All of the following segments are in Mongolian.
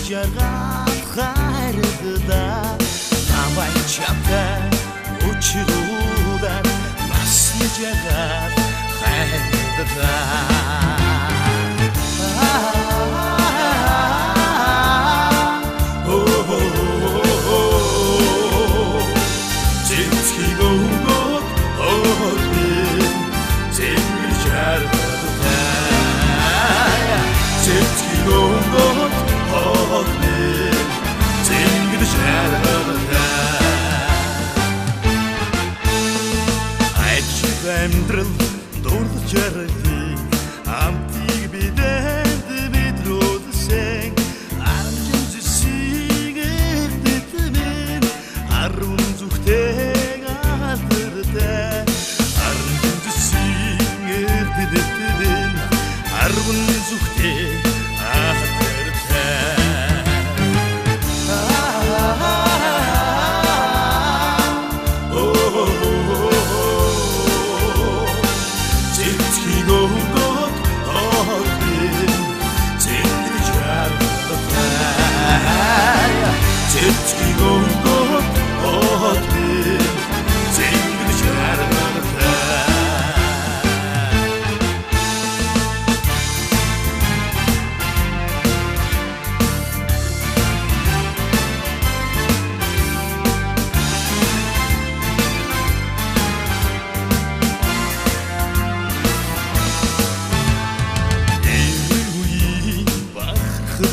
жаргал хайрды да намай чамтай учруудан насны жаргал хайрды да Амьдрал дурлаж ярдыг амтыг бидэнд бидрүүлсэн аржин зүсийг эрдэтмэн арун зүхтэй алдартай аржин зүсийг эрдэтмэн арун зүхтэй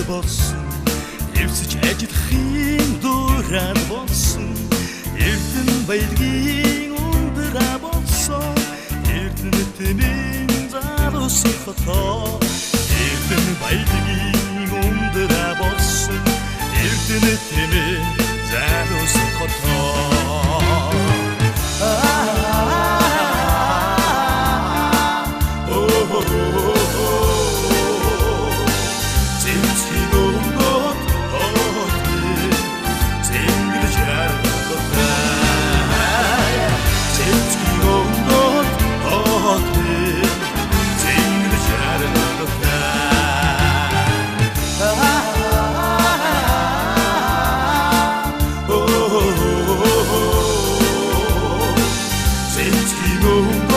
болсон эвсэж ажиллахын дуран болсон эрдэн баялагын ундраа болсон эрдэнэтмэн залуусын хотоо эрдэн баялагын ундраа болсон эрдэнэтмэн залуусын хотоо Go